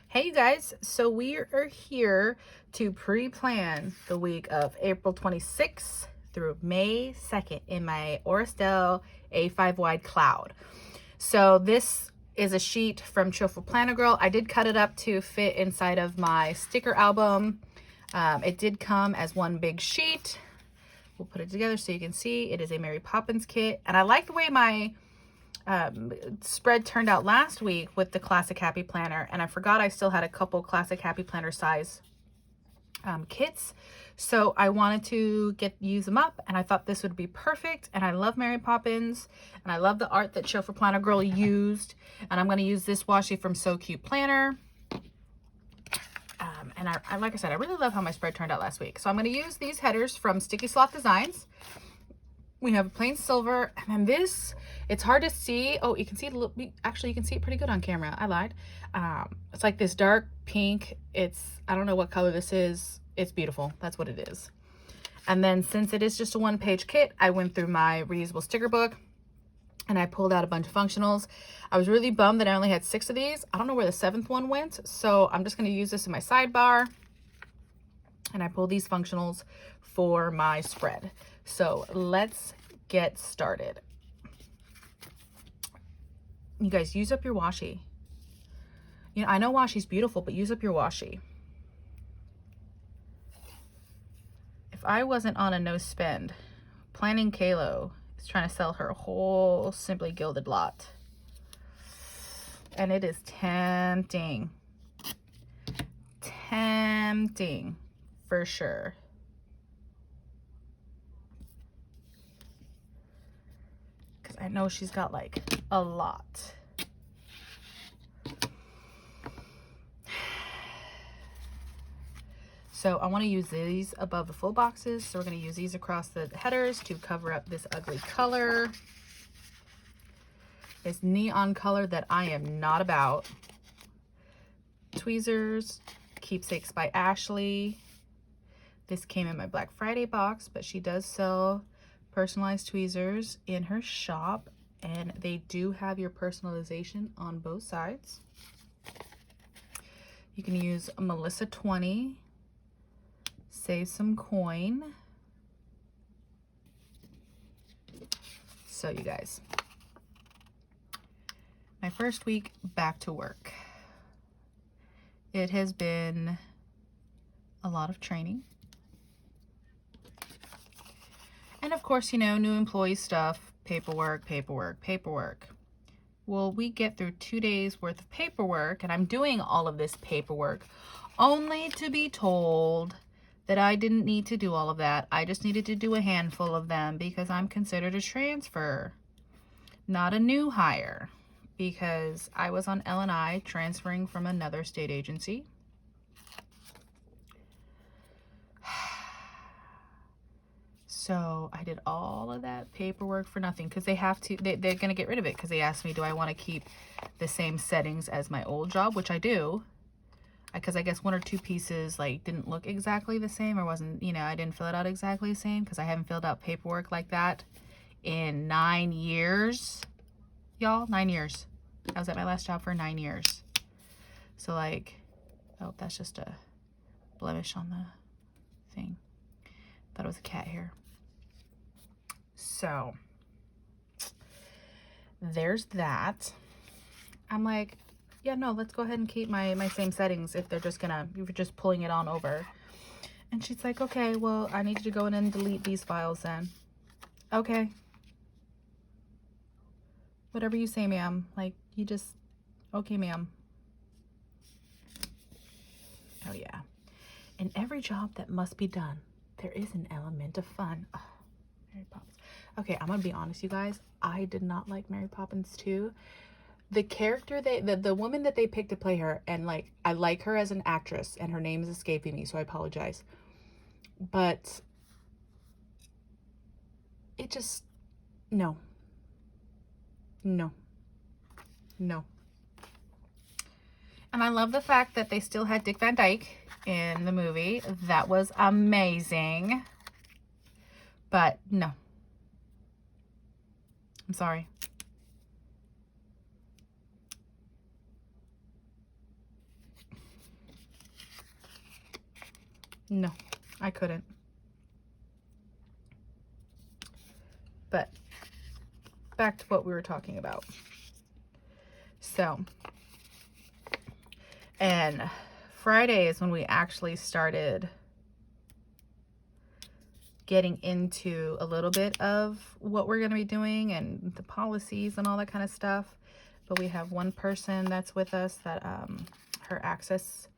Hey you guys, so we are here to pre-plan the week of April 26th through May 2nd in my Oristel A5 wide cloud. So this is a sheet from CheerfulPlannerGirl. I did cut it up to fit inside of my sticker album. It did come as one big sheet. We'll put it together so you can see. It is a Mary Poppins kit, and I like the way my spread turned out last week with the Classic Happy Planner, and I forgot I still had a couple Classic Happy Planner size kits, so I wanted to use them up, and I thought this would be perfect. And I love Mary Poppins, and I love the art that CheerfulPlannerGirl used, and I'm going to use this washi from SoCutePlanner. And I like I said, I really love how my spread turned out last week. So I'm going to use these headers from Sticky Sloth Designs. We have a plain silver, and then this, it's hard to see. Oh, you can see it. Actually, you can see it pretty good on camera. I lied. It's like this dark pink. I don't know what color this is. It's beautiful. That's what it is. And then since it is just a one-page kit, I went through my reusable sticker book and I pulled out a bunch of functionals. I was really bummed that I only had 6 of these. I don't know where the 7th one went, so I'm just going to use this in my sidebar. And I pulled these functionals for my spread. So let's get started. You guys, use up your washi. You know, I know washi's beautiful, but use up your washi. If I wasn't on a no spend, Planning Kalo is trying to sell her whole Simply Gilded lot. And it is tempting. Tempting, for sure. Because I know she's got like a lot. So I want to use these above the full boxes. So we're going to use these across the headers to cover up this ugly color. This neon color that I am not about. Tweezers, Keepsakes by Ashley. This came in my Black Friday box, but she does sell personalized tweezers in her shop, and they do have your personalization on both sides. You can use Melissa 20. Save some coin. So you guys, my first week back to work. It has been a lot of training. And of course, you know, new employee stuff, paperwork. Well, we get through 2 days worth of paperwork, and I'm doing all of this paperwork only to be told that I didn't need to do all of that. I just needed to do a handful of them because I'm considered a transfer, not a new hire, because I was on L&I transferring from another state agency. So I did all of that paperwork for nothing because they have to, they're going to get rid of it because they asked me, do I want to keep the same settings as my old job, which I do. Because I guess 1 or 2 pieces like didn't look exactly the same, or wasn't, you know, I didn't fill it out exactly the same because I haven't filled out paperwork like that in 9 years. Y'all, 9 years. I was at my last job for 9 years. So like, oh, that's just a blemish on the thing. Thought it was a cat hair. So there's that. I'm like, yeah, no, let's go ahead and keep my same settings if they're just gonna, you're just pulling it on over. And she's like, okay, well, I need you to go in and delete these files then. Okay. Whatever you say, ma'am. Like, you just, okay, ma'am. Oh, yeah. In every job that must be done, there is an element of fun. Oh, Mary Poppins. Okay, I'm gonna be honest, you guys. I did not like Mary Poppins 2. The character, the woman that they picked to play her, and like, I like her as an actress, and her name is escaping me, so I apologize. But it just, no. And I love the fact that they still had Dick Van Dyke in the movie. That was amazing. But no. I'm sorry. No, I couldn't. But back to what we were talking about. So, and Friday is when we actually started getting into a little bit of what we're going to be doing and the policies and all that kind of stuff. But we have one person that's with us that her access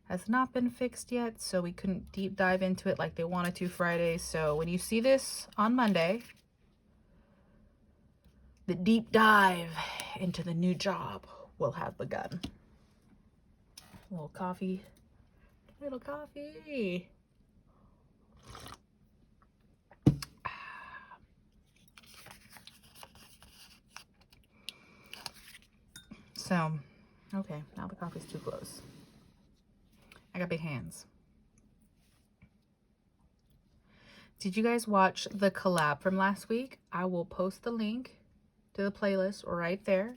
has not been fixed yet, so we couldn't deep dive into it like they wanted to Friday. So when you see this on Monday, the deep dive into the new job will have begun. A little coffee. Little coffee. So, okay, now the coffee's too close. I got big hands. Did you guys watch the collab from last week? I will post the link to the playlist right there.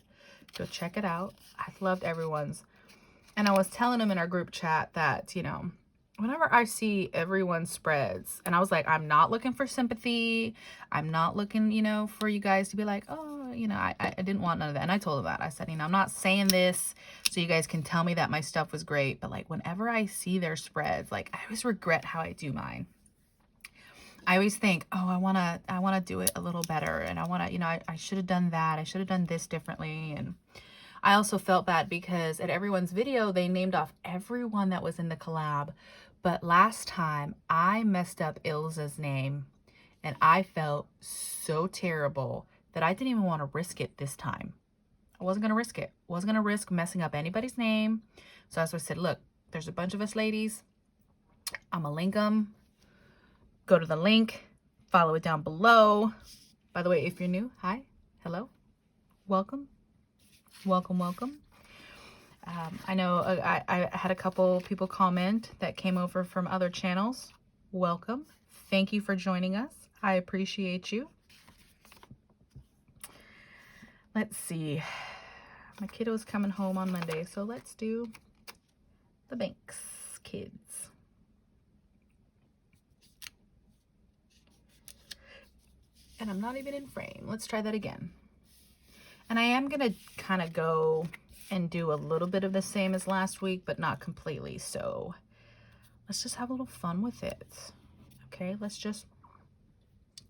Go check it out. I loved everyone's. And I was telling them in our group chat that, you know, whenever I see everyone's spreads, and I was like, I'm not looking for sympathy. I'm not looking, you know, for you guys to be like, oh, you know, I didn't want none of that. And I told them that. I said, you know, I'm not saying this so you guys can tell me that my stuff was great. But like, whenever I see their spreads, like, I always regret how I do mine. I always think, oh, I wanna do it a little better, and I wanna, you know, I should have done that. I should have done this differently. And I also felt bad because at everyone's video, they named off everyone that was in the collab. But last time I messed up Ilza's name, and I felt so terrible that I didn't even want to risk it this time. I wasn't gonna risk it. Wasn't gonna risk messing up anybody's name. So that's why I said, look, there's a bunch of us ladies. I'm gonna link them. Go to the link, follow it down below. By the way, if you're new, hi, hello, welcome, welcome, welcome. I know I had a couple people comment that came over from other channels. Welcome. Thank you for joining us. I appreciate you. Let's see. My kiddo's coming home on Monday, so let's do the Banks kids. And I'm not even in frame. Let's try that again. And I am going to kind of go and do a little bit of the same as last week, but not completely. So let's just have a little fun with it. Okay, let's just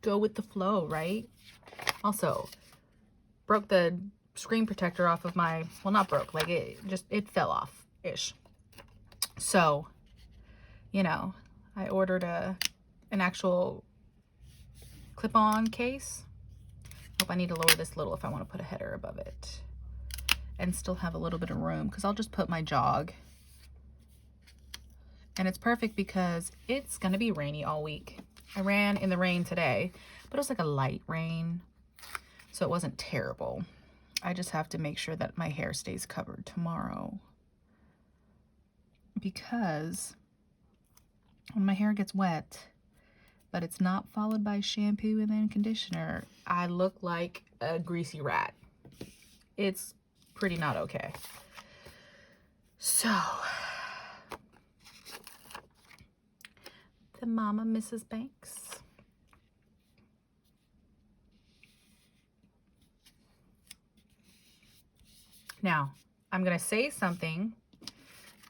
go with the flow, right? Also, broke the screen protector off of my, well, not broke, like it fell off-ish. So, you know, I ordered an actual clip-on case. Hope I need to lower this little if I want to put a header above it and still have a little bit of room, because I'll just put my jog. And it's perfect because it's going to be rainy all week. I ran in the rain today, but it was like a light rain, so it wasn't terrible. I just have to make sure that my hair stays covered tomorrow, because when my hair gets wet but it's not followed by shampoo and then conditioner, I look like a greasy rat. It's pretty not okay. So, the Mama Mrs. Banks. Now, I'm going to say something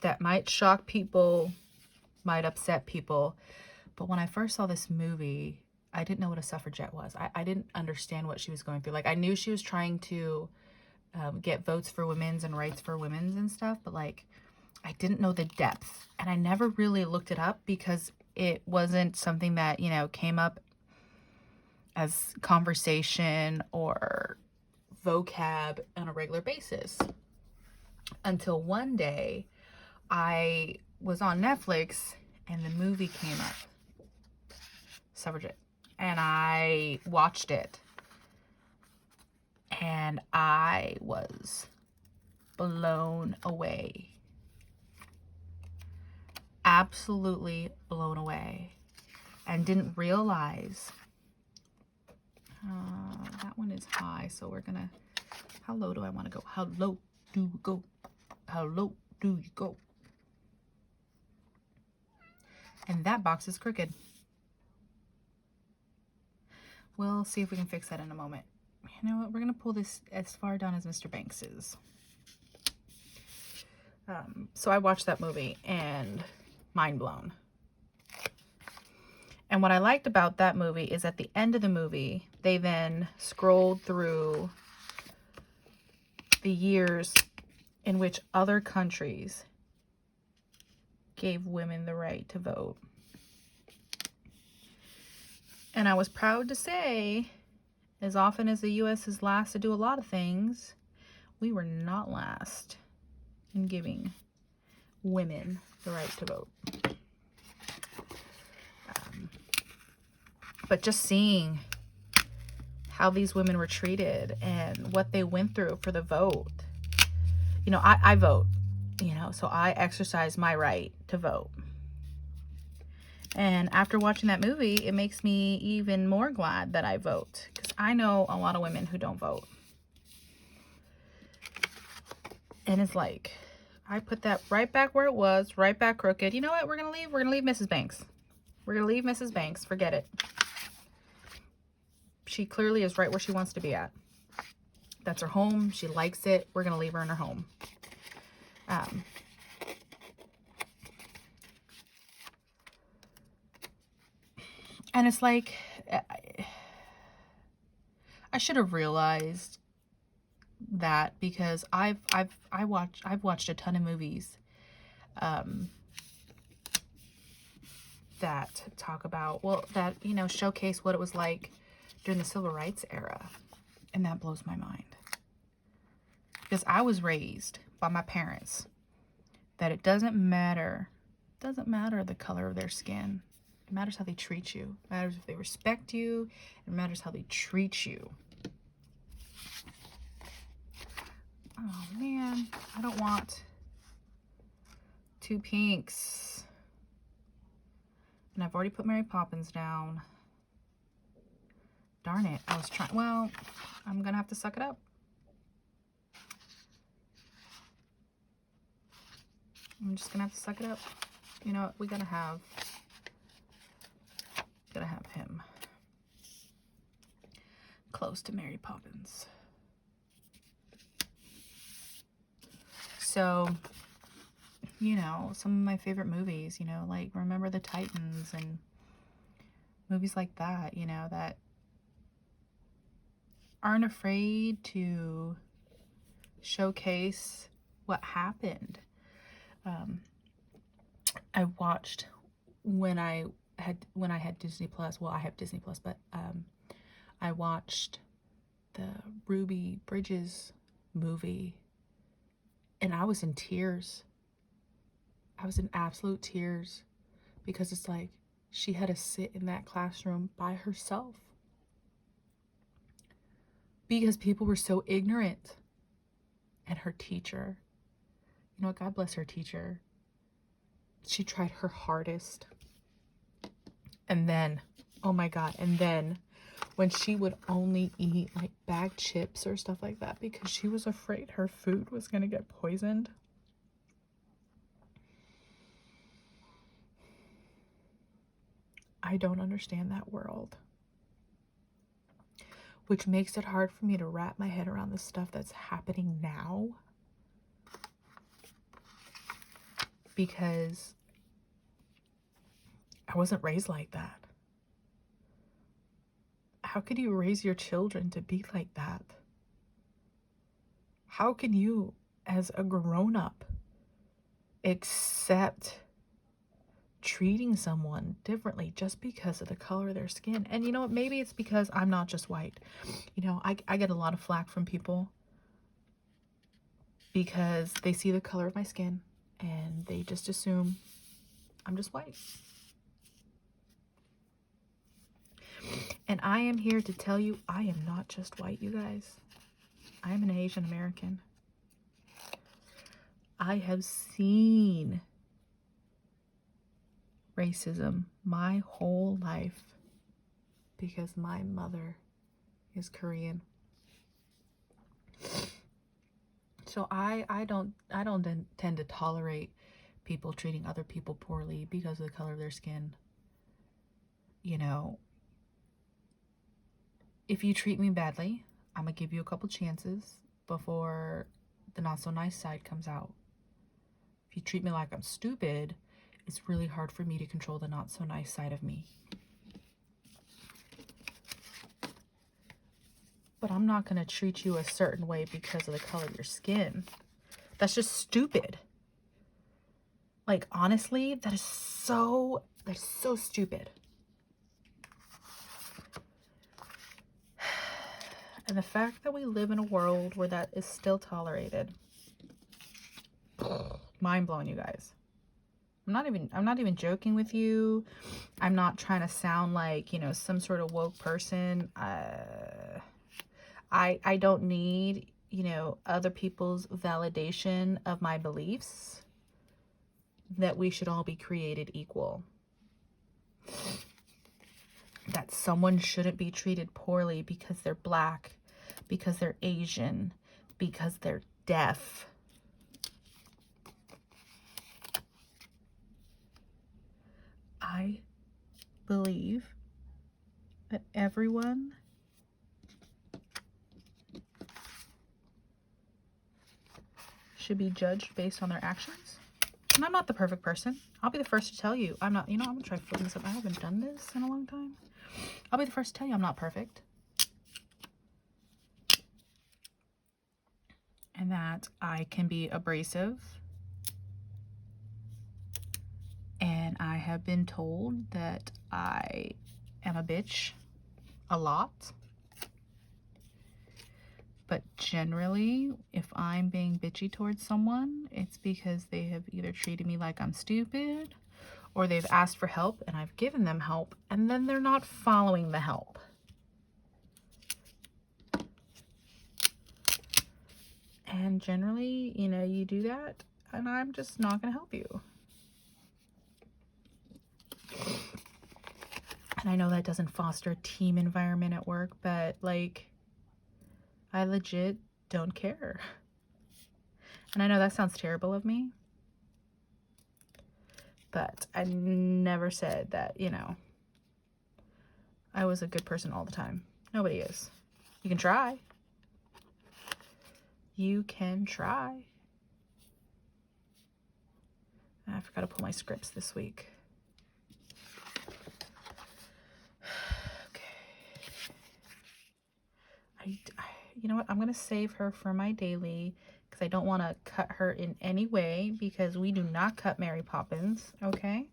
that might shock people, might upset people. But when I first saw this movie, I didn't know what a suffragette was. I didn't understand what she was going through. Like, I knew she was trying to get votes for women's and rights for women's and stuff, but like, I didn't know the depth. And I never really looked it up because it wasn't something that, you know, came up as conversation or vocab on a regular basis. Until one day, I was on Netflix and the movie came up. Suffragette, and I watched it, and I was blown away. Absolutely blown away, and didn't realize that one is high, so we're gonna, how low do I want to go? How low do you go? How low do you go? And that box is crooked. We'll see if we can fix that in a moment. You know what? We're going to pull this as far down as Mr. Banks is. So I watched that movie and mind blown. And what I liked about that movie is at the end of the movie, they then scrolled through the years in which other countries gave women the right to vote. And I was proud to say, as often as the U.S. is last to do a lot of things, we were not last in giving women the right to vote. But just seeing how these women were treated and what they went through for the vote. You know, I vote, you know, so I exercise my right to vote. And after watching that movie, it makes me even more glad that I vote, because I know a lot of women who don't vote. And it's like, I put that right back where it was, right back crooked. You know what? We're going to leave. We're going to leave Mrs. Banks. We're going to leave Mrs. Banks. Forget it. She clearly is right where she wants to be at. That's her home. She likes it. We're going to leave her in her home. And it's like, I should have realized that, because I've watched a ton of movies that talk about, well, that, you know, showcase what it was like during the civil rights era. And that blows my mind, because I was raised by my parents that it doesn't matter the color of their skin. It matters how they treat you. It matters if they respect you. It matters how they treat you. Oh man, I don't want 2 pinks. And I've already put Mary Poppins down. Darn it. I was trying. Well, I'm going to have to suck it up. I'm just going to have to suck it up. You know what? We got to have him close to Mary Poppins. So, you know, some of my favorite movies, you know, like Remember the Titans and movies like that, you know, that aren't afraid to showcase what happened. I watched when I had Disney Plus. Well, I have Disney Plus, but I watched the Ruby Bridges movie, and I was in tears. I was in absolute tears, because it's like she had to sit in that classroom by herself because people were so ignorant. And her teacher, you know, God bless her teacher, she tried her hardest. And then, oh my God, and then when she would only eat like bagged chips or stuff like that because she was afraid her food was going to get poisoned. I don't understand that world. Which makes it hard for me to wrap my head around the stuff that's happening now. Because I wasn't raised like that. How could you raise your children to be like that? How can you, as a grown-up, accept treating someone differently just because of the color of their skin? And you know what? Maybe it's because I'm not just white. You know, I get a lot of flack from people because they see the color of my skin and they just assume I'm just white. And I am here to tell you, I am not just white, you guys. I am an Asian American. I have seen racism my whole life because my mother is Korean. So I don't tend to tolerate people treating other people poorly because of the color of their skin. You know, if you treat me badly, I'm gonna give you a couple chances before the not so nice side comes out. If you treat me like I'm stupid, it's really hard for me to control the not so nice side of me. But I'm not gonna treat you a certain way because of the color of your skin. That's just stupid. Like, honestly, that is so stupid. And the fact that we live in a world where that is still tolerated, mind blowing, you guys. I'm not even joking with you. I'm not trying to sound like, you know, some sort of woke person. I don't need, you know, other people's validation of my beliefs that we should all be created equal. That someone shouldn't be treated poorly because they're black, because they're Asian, because they're deaf. I believe that everyone should be judged based on their actions. And I'm not the perfect person. I'll be the first to tell you. I'm not, you know, I'm gonna try flipping this up. I haven't done this in a long time. I'll be the first to tell you I'm not perfect. And that I can be abrasive. And I have been told that I am a bitch a lot. But generally, if I'm being bitchy towards someone, it's because they have either treated me like I'm stupid, or they've asked for help and I've given them help, and then they're not following the help. And generally, you know, you do that, and I'm just not going to help you. And I know that doesn't foster a team environment at work, but like, I legit don't care. And I know that sounds terrible of me, but I never said that, you know, I was a good person all the time. Nobody is. You can try. You can try. I forgot to pull my scripts this week. Okay. You know what? I'm going to save her for my daily because I don't want to cut her in any way, because we do not cut Mary Poppins, okay?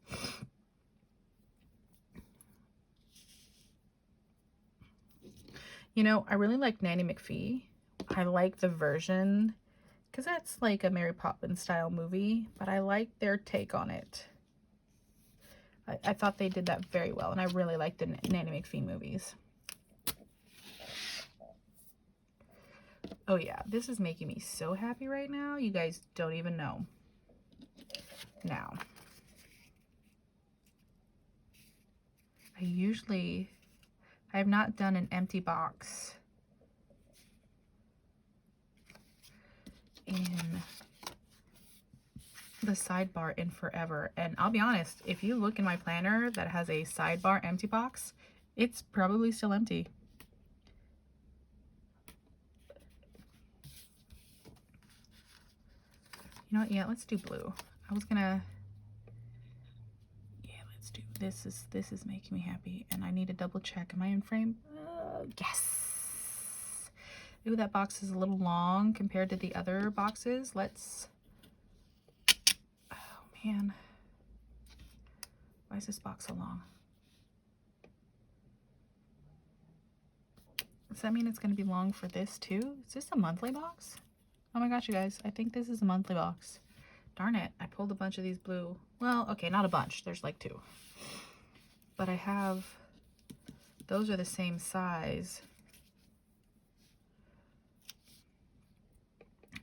You know, I really like Nanny McPhee. I like the version because that's like a Mary Poppins style movie, but I like their take on it. I thought they did that very well, and I really like the Nanny McPhee movies. Oh yeah, this is making me so happy right now. You guys don't even know. Now, I have not done an empty box in the sidebar in forever. And I'll be honest, if you look in my planner that has a sidebar empty box, it's probably still empty. You know what? Yeah, let's do blue. I was gonna, yeah, let's do, this is making me happy, and I need to double check. Am I in frame? Yes. Ooh, that box is a little long compared to the other boxes. Let's, oh man. Why is this box so long? Does that mean it's gonna be long for this too? Is this a monthly box? Oh my gosh, you guys, I think this is a monthly box. Darn it, I pulled a bunch of these blue. Well, okay, not a bunch, there's like 2. But I have, those are the same size.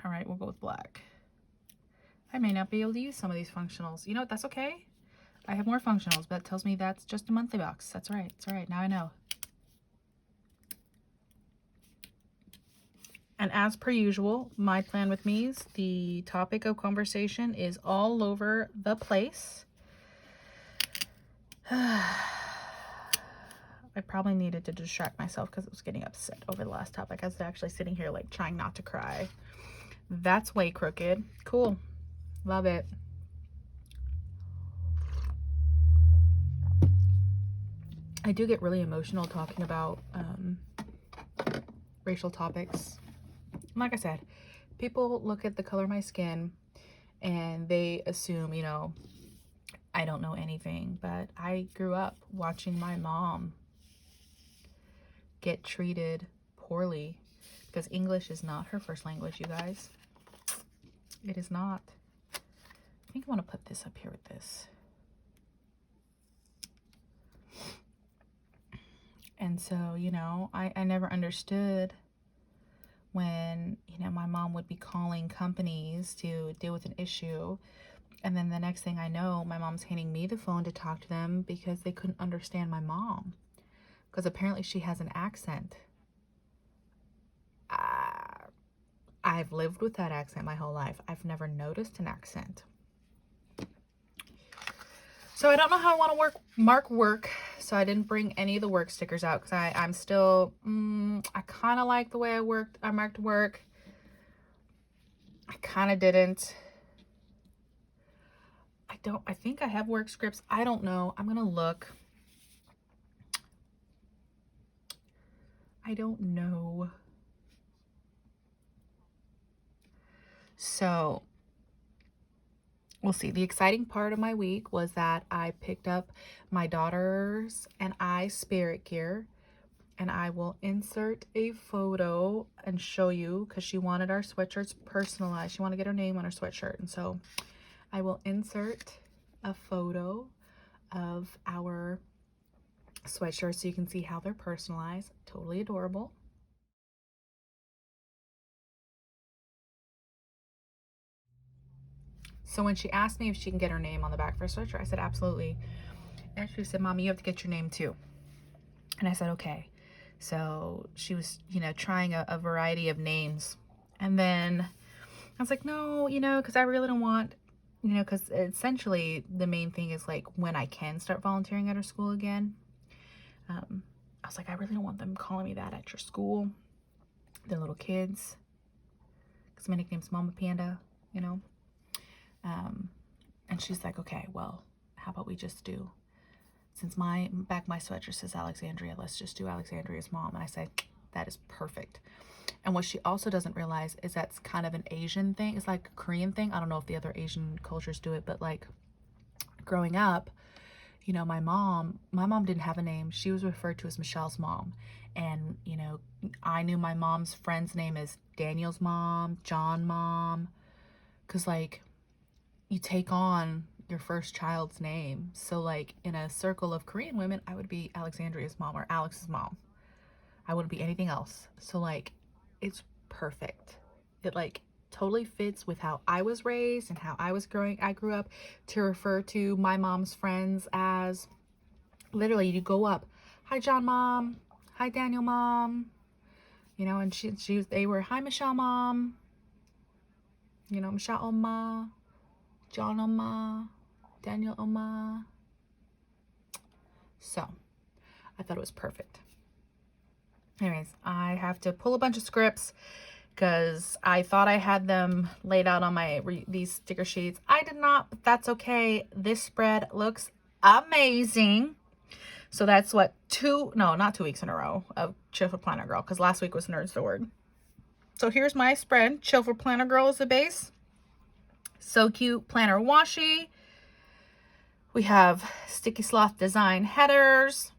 All right, we'll go with black. I may not be able to use some of these functionals. You know what, that's okay. I have more functionals, but that tells me that's just a monthly box. That's all right, it's all right, now I know. And as per usual, my plan with me's, the topic of conversation is all over the place. I probably needed to distract myself because I was getting upset over the last topic. I was actually sitting here like trying not to cry. That's way crooked. Cool. Love it. I do get really emotional talking about racial topics. Like I said, people look at the color of my skin and they assume, you know, I don't know anything, but I grew up watching my mom get treated poorly because English is not her first language, you guys. It is not. I think I want to put this up here with this. And so, you know, I never understood when, you know, my mom would be calling companies to deal with an issue. And then the next thing I know, my mom's handing me the phone to talk to them because they couldn't understand my mom. Because apparently she has an accent. I've lived with that accent my whole life. I've never noticed an accent. So I don't know how I want to mark work. So I didn't bring any of the work stickers out because I'm still, I kind of like the way I marked work. I kind of didn't. I think I have work scripts. I don't know. I'm going to look. I don't know. So we'll see. The exciting part of my week was that I picked up my daughter's and I spirit gear, and I will insert a photo and show you because she wanted our sweatshirts personalized. She wanted to get her name on her sweatshirt. And so I will insert a photo of our sweatshirts so you can see how they're personalized. Totally adorable. So when she asked me if she can get her name on the back of her sweatshirt, I said, absolutely. And she said, Mommy, you have to get your name too. And I said, okay. So she was, you know, trying a variety of names. And then I was like, no, you know, because I really don't want, you know, because essentially the main thing is like when I can start volunteering at her school again. I was like, I really don't want them calling me that at your school. They're little kids. Because my nickname's Mama Panda, you know. And she's like, okay, well, how about we just do, since my sweatshirt says Alexandria, let's just do Alexandria's mom. And I say, that is perfect. And what she also doesn't realize is that's kind of an Asian thing. It's like a Korean thing. I don't know if the other Asian cultures do it, but like growing up, you know, my mom didn't have a name. She was referred to as Michelle's mom. And, you know, I knew my mom's friend's name is Daniel's mom, John mom, because like you take on your first child's name. So like in a circle of Korean women, I would be Alexandria's mom or Alex's mom. I wouldn't be anything else. So like it's perfect. It like totally fits with how I was raised and how I grew up to refer to my mom's friends as, literally you go up, hi John mom, hi Daniel mom, you know, and they were, hi Michelle mom, you know, Michelle Oma, John Oma, Daniel Oma. So I thought it was perfect. Anyways, I have to pull a bunch of scripts because I thought I had them laid out on these sticker sheets. I did not, but that's okay. This spread looks amazing. So that's what not 2 weeks in a row of Cheerful Planner Girl, because last week was Nerd Sword. So here's my spread. Cheerful Planner Girl is the base. So Cute Planner Washi. We have Sticky Sloth Design headers.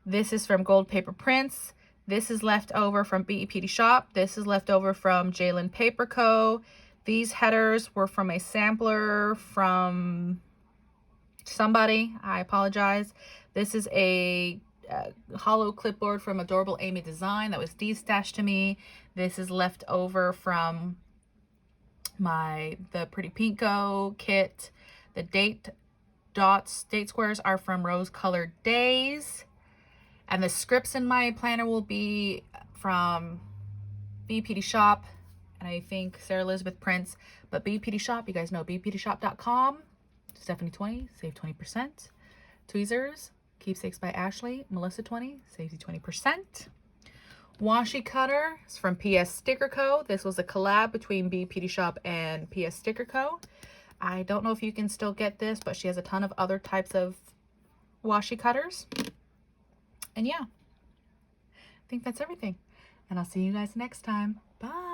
This is from Gold Paper Prints. This is left over from BEPD Shop. This is left over from Jalen Paper Co. These headers were from a sampler from somebody. I apologize. This is a hollow clipboard from Adorable Amy Design that was destashed to me. This is left over from the Pretty Pinko kit. The date squares are from Rose Colored Days. And the scripts in my planner will be from BPD Shop, and I think Sarah Elizabeth Prince. But BPD Shop, you guys know bpdshop.com. Stephanie20, save 20%. Tweezers, Keepsakes by Ashley, Melissa20, saves you 20%. Washi cutter is from PS Sticker Co. This was a collab between BPD Shop and PS Sticker Co. I don't know if you can still get this, but she has a ton of other types of washi cutters. And yeah, I think that's everything. And I'll see you guys next time. Bye.